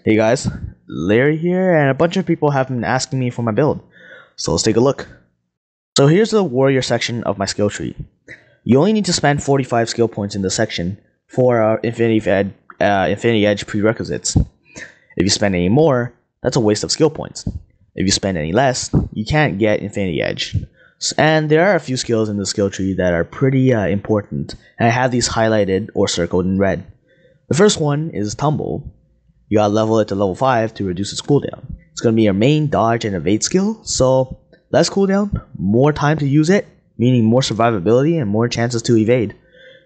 Hey guys, Larry here, and a bunch of people have been asking me for my build, so let's take a look. So here's the warrior section of my skill tree. You only need to spend 45 skill points in this section for Infinity Edge prerequisites. If you spend any more, that's a waste of skill points. If you spend any less, you can't get Infinity Edge. And there are a few skills in the skill tree that are pretty important, and I have these highlighted or circled in red. The first one is Tumble. You gotta level it to level 5 to reduce its cooldown. It's gonna be your main dodge and evade skill, so less cooldown, more time to use it, meaning more survivability and more chances to evade.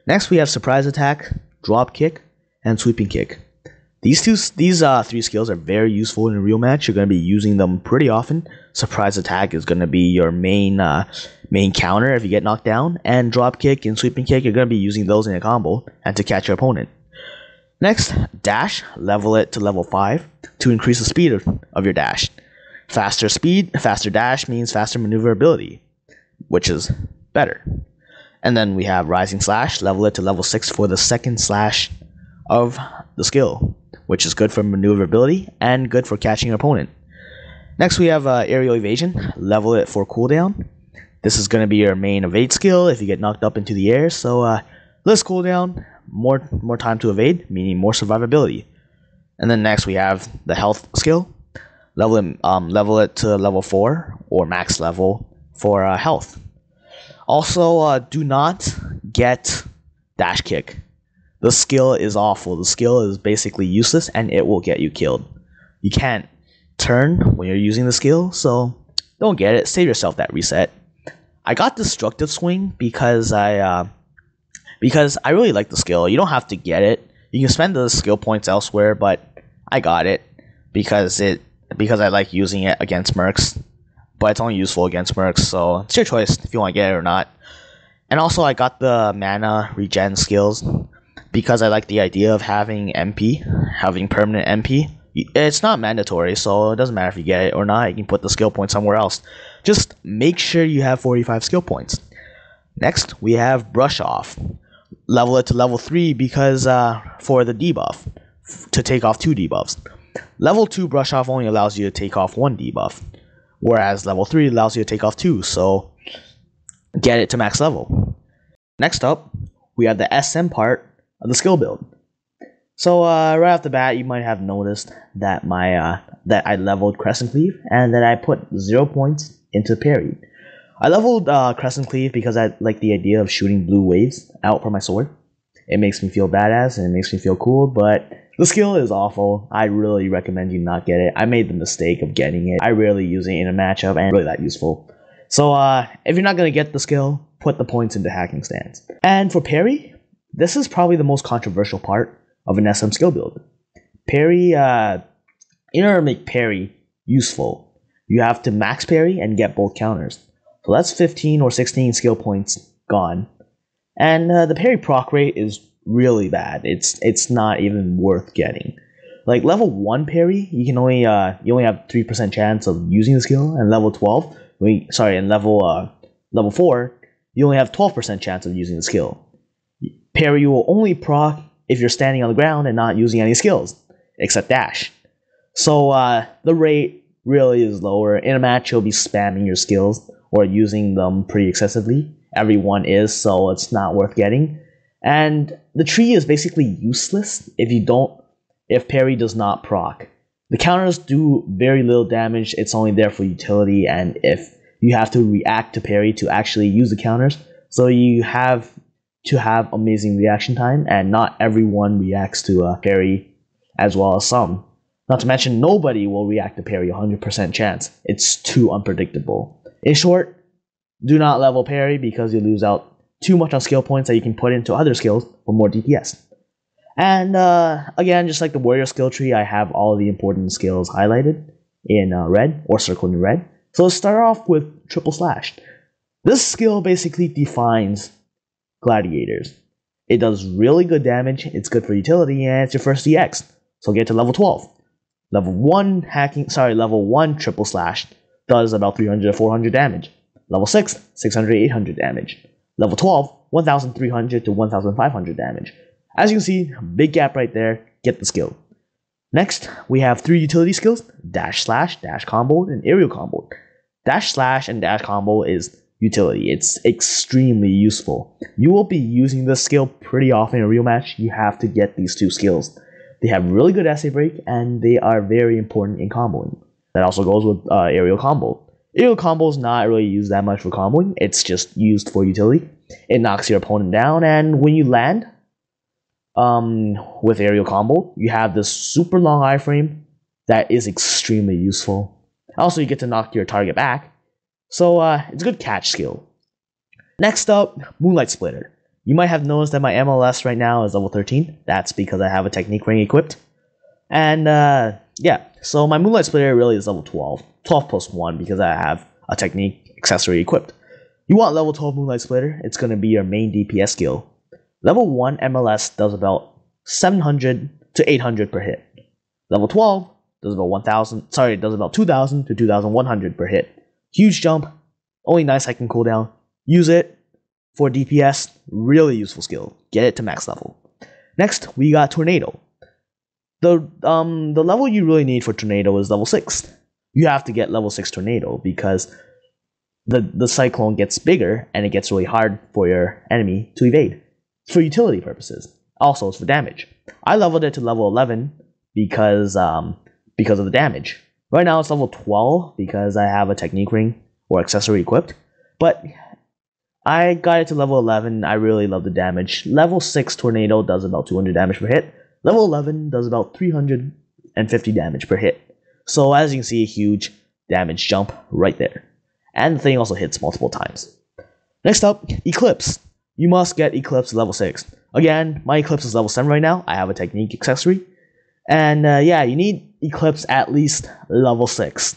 Next we have Surprise Attack, Drop Kick, and Sweeping Kick. These three skills are very useful in a real match. You're gonna be using them pretty often. Surprise Attack is gonna be your main counter if you get knocked down, and Drop Kick and Sweeping Kick, you're gonna be using those in a combo and to catch your opponent. Next, dash, level it to level 5 to increase the speed of your dash. Faster speed, faster dash means faster maneuverability, which is better. And then we have rising slash, level it to level 6 for the second slash of the skill, which is good for maneuverability and good for catching your opponent. Next we have aerial evasion, level it for cooldown. This is going to be your main evade skill if you get knocked up into the air, so less cooldown, more time to evade, meaning more survivability. And then next we have the health skill. Level it to level 4 or max level for health. Also, do not get dash kick. The skill is awful. The skill is basically useless and it will get you killed. You can't turn when you're using the skill, so don't get it. Save yourself that reset. I got Destructive Swing because I really like the skill. You don't have to get it. You can spend the skill points elsewhere, but I got it because I like using it against mercs. But it's only useful against mercs, so it's your choice if you want to get it or not. And also I got the mana regen skills because I like the idea of having permanent MP. It's not mandatory, so it doesn't matter if you get it or not. You can put the skill point somewhere else. Just make sure you have 45 skill points. Next, we have Brush Off. Level it to level 3 because for the debuff, to take off 2 debuffs. Level 2 Brush Off only allows you to take off 1 debuff, whereas level 3 allows you to take off 2, so get it to max level. Next up, we have the SM part of the skill build. So right off the bat, you might have noticed that that I leveled Crescent Cleave and that I put 0 points into parry. I leveled Crescent Cleave because I like the idea of shooting blue waves out from my sword. It makes me feel badass and it makes me feel cool, but the skill is awful. I really recommend you not get it. I made the mistake of getting it. I rarely use it in a matchup and it's really that useful. So if you're not going to get the skill, put the points into hacking stance. And for parry, this is probably the most controversial part of an SM skill build. Parry, in order to make parry useful, you have to max parry and get both counters. So that's 15 or 16 skill points gone. And the parry proc rate is really bad. It's not even worth getting. Like level 1 parry, you only have 3% chance of using the skill, and level 4, you only have 12% chance of using the skill. Parry will only proc if you're standing on the ground and not using any skills, except dash. So the rate really is lower. In a match, you'll be spamming your skills or using them pretty excessively. Everyone is, so it's not worth getting. And the tree is basically useless if parry does not proc. The counters do very little damage. It's only there for utility, and if you have to react to parry to actually use the counters, so you have to have amazing reaction time, and not everyone reacts to parry as well as some. Not to mention, nobody will react to parry 100% chance. It's too unpredictable. In short, do not level parry because you lose out too much on skill points that you can put into other skills for more DPS. And again, just like the warrior skill tree, I have all the important skills highlighted in red or circled in red. So let's start off with Triple Slash. This skill basically defines gladiators. It does really good damage, it's good for utility, and it's your first EX. So get to level 12. Level 1 Triple Slash does about 300 to 400 damage. Level 6, 600 to 800 damage. Level 12, 1300 to 1500 damage. As you can see, big gap right there, get the skill. Next, we have 3 utility skills: dash slash, dash combo, and aerial combo. Dash slash and dash combo is utility. It's extremely useful. You will be using this skill pretty often in a real match. You have to get these 2 skills. They have really good essay break, and they are very important in comboing. That also goes with aerial combo. Aerial combo is not really used that much for comboing. It's just used for utility. It knocks your opponent down, and when you land with aerial combo, you have this super long iframe that is extremely useful. Also, you get to knock your target back, so it's a good catch skill. Next up, Moonlight Splitter. You might have noticed that my MLS right now is level 13. That's because I have a technique ring equipped. And yeah, so my Moonlight Splitter really is level 12. 12 plus 1 because I have a technique accessory equipped. You want level 12 Moonlight Splitter, it's going to be your main DPS skill. Level 1 MLS does about 700 to 800 per hit. Level 12 does about 2000 to 2100 per hit. Huge jump, only 9 second cooldown. Use it for DPS, really useful skill. Get it to max level. Next, we got Tornado. The level you really need for Tornado is level 6. You have to get level 6 Tornado because the Cyclone gets bigger and it gets really hard for your enemy to evade. It's for utility purposes. Also, it's for damage. I leveled it to level 11 because of the damage. Right now it's level 12 because I have a technique ring or accessory equipped. But I got it to level 11. I really love the damage. Level 6 Tornado does about 200 damage per hit. Level 11 does about 350 damage per hit. So as you can see, a huge damage jump right there. And the thing also hits multiple times. Next up, Eclipse. You must get Eclipse level 6. Again, my Eclipse is level 7 right now. I have a technique accessory. And yeah, you need Eclipse at least level 6.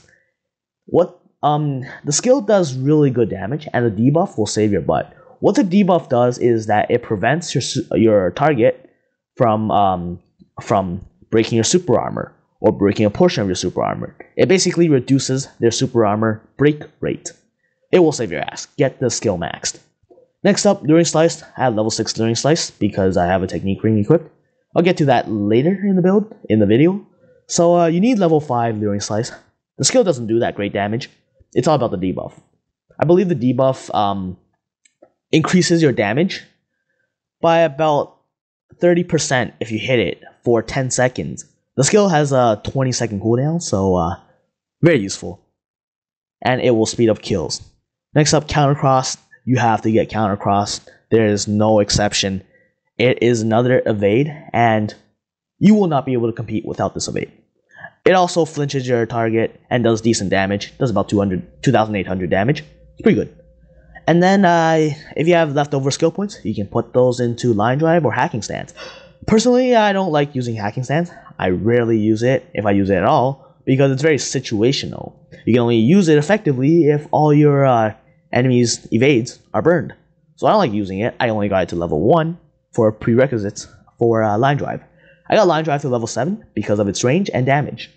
The skill does really good damage, and the debuff will save your butt. What the debuff does is that it prevents your target from breaking your super armor or breaking a portion of your super armor. It basically reduces their super armor break rate. It will save your ass. Get the skill maxed. Next up, Luring Slice. I have level 6 Luring Slice because I have a technique ring equipped. I'll get to that later in the video. So you need level 5 Luring Slice. The skill doesn't do that great damage. It's all about the debuff. I believe the debuff increases your damage by about 30% if you hit it for 10 seconds. The skill has a 20-second cooldown, so very useful. And it will speed up kills. Next up, Countercross. You have to get Countercross. There is no exception. It is another evade, and you will not be able to compete without this evade. It also flinches your target and does decent damage. Does about 2,800 damage. It's pretty good. And then, if you have leftover skill points, you can put those into Line Drive or Hacking Stance. Personally, I don't like using Hacking Stance. I rarely use it, if I use it at all, because it's very situational. You can only use it effectively if all your enemies' evades are burned. So I don't like using it. I only got it to level 1 for prerequisites for Line Drive. I got Line Drive to level 7 because of its range and damage.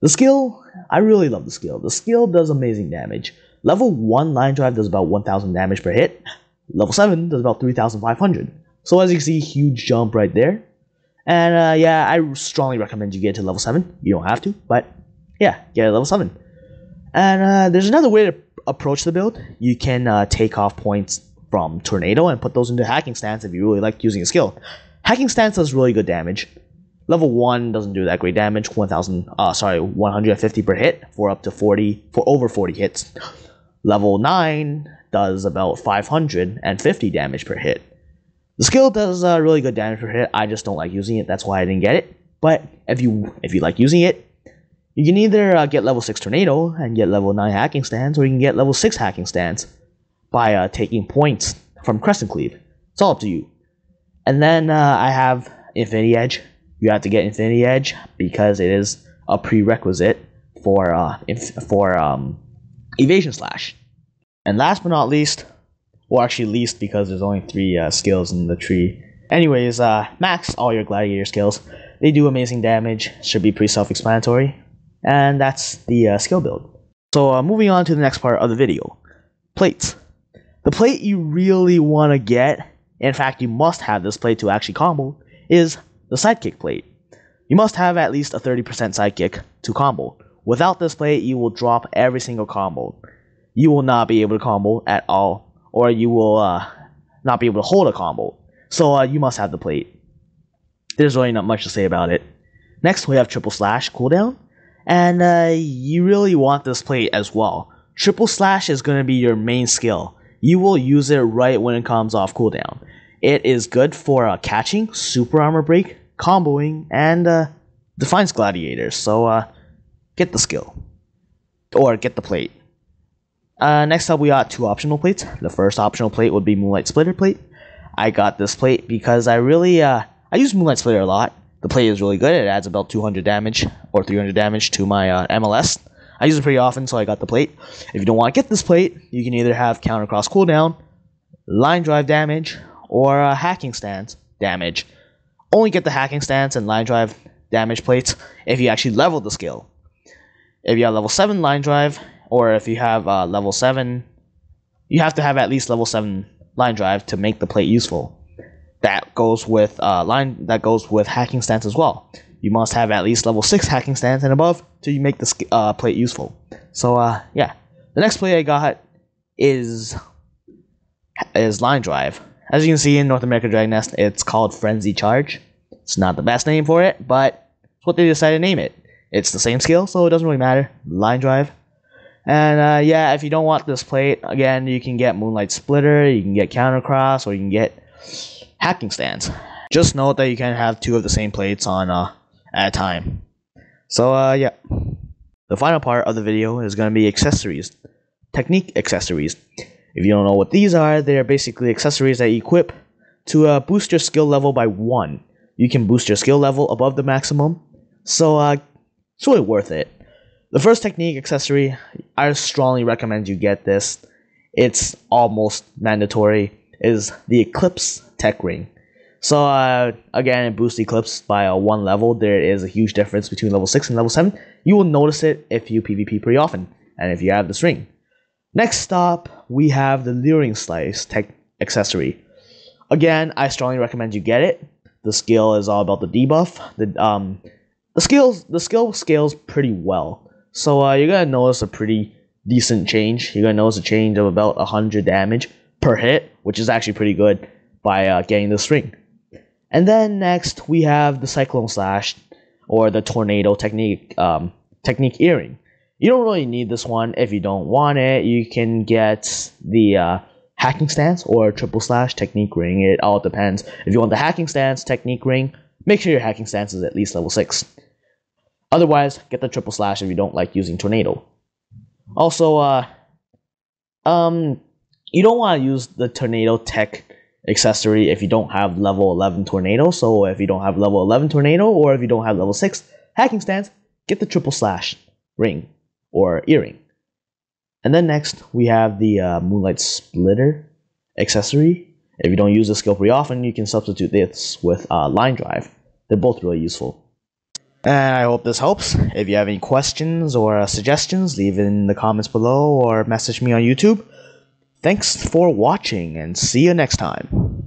The skill, I really love the skill. The skill does amazing damage. Level 1 Line Drive does about 1,000 damage per hit. Level 7 does about 3,500. So as you can see, huge jump right there. And yeah, I strongly recommend you get to level 7. You don't have to, but yeah, get to level 7. And there's another way to approach the build. You can take off points from Tornado and put those into Hacking Stance if you really like using a skill. Hacking Stance does really good damage. Level 1 doesn't do that great damage, 150 per hit for over 40 hits. Level 9 does about 550 damage per hit. The skill does really good damage per hit. I just don't like using it, that's why I didn't get it. But if you like using it, you can either get level 6 Tornado and get level 9 Hacking Stance, or you can get level 6 Hacking Stance by taking points from Crescent Cleave. It's all up to you. And then I have Infinity Edge. You have to get Infinity Edge because it is a prerequisite for Evasion Slash. And last but not least, or actually least because there's only 3 skills in the tree. Anyways, max all your Gladiator skills. They do amazing damage, should be pretty self-explanatory. And that's the skill build. So moving on to the next part of the video. Plates. The plate you really want to get, in fact you must have this plate to actually combo, is the Sidekick plate. You must have at least a 30% sidekick to combo. Without this plate, you will drop every single combo. You will not be able to combo at all, or you will not be able to hold a combo. So you must have the plate. There's really not much to say about it. Next, we have triple slash cooldown, and you really want this plate as well. Triple slash is going to be your main skill. You will use it right when it comes off cooldown. It is good for catching, super armor break, comboing, and defines gladiators. So get the skill, or get the plate. Next up, we got two optional plates. The first optional plate would be Moonlight Splitter plate. I got this plate because I use Moonlight Splitter a lot. The plate is really good. It adds about 200 damage or 300 damage to my MLS. I use it pretty often, so I got the plate. If you don't want to get this plate, you can either have counter cross cooldown, line drive damage, or hacking stance damage. Only get the hacking stance and line drive damage plates if you actually level the skill. If you have level 7 line drive, or if you have level 7, you have to have at least level 7 line drive to make the plate useful. That goes with hacking stance as well. You must have at least level 6 hacking stance and above to make the plate useful. So yeah, the next plate I got is line drive. As you can see in North America Dragon Nest, it's called Frenzy Charge. It's not the best name for it, but it's what they decided to name it. It's the same skill, so it doesn't really matter. Line drive. And yeah, if you don't want this plate, again, you can get Moonlight Splitter, you can get Counter Cross, or you can get Hacking Stance. Just note that you can have two of the same plates on at a time. So yeah. The final part of the video is going to be accessories. Technique accessories. If you don't know what these are, they're basically accessories that you equip to boost your skill level by 1. You can boost your skill level above the maximum, so it's really worth it. The first technique accessory, I strongly recommend you get this. It's almost mandatory, is the Eclipse Tech Ring. So again, it boosts Eclipse by 1 level. There is a huge difference between level 6 and level 7. You will notice it if you PvP pretty often, and if you have this ring. Next stop, we have the Luring Slice Tech Accessory. Again, I strongly recommend you get it. The skill is all about the debuff. The skill scales pretty well. So you're gonna notice a pretty decent change. You're gonna notice a change of about 100 damage per hit, which is actually pretty good by getting this ring. And then next we have the Cyclone Slash, or the Tornado Technique Earring. You don't really need this one. If you don't want it, you can get the Hacking Stance or Triple Slash Technique Ring. It all depends. If you want the Hacking Stance Technique Ring, make sure your Hacking Stance is at least level 6. Otherwise, get the Triple Slash if you don't like using Tornado. Also, you don't want to use the Tornado Tech accessory if you don't have level 11 Tornado. So if you don't have level 11 Tornado, or if you don't have level 6 Hacking Stance, get the Triple Slash Ring or earring. And then next, we have the Moonlight Splitter accessory. If you don't use this skill pretty often, you can substitute this with Line Drive. They're both really useful. And I hope this helps. If you have any questions or suggestions, leave it in the comments below or message me on YouTube. Thanks for watching, and see you next time.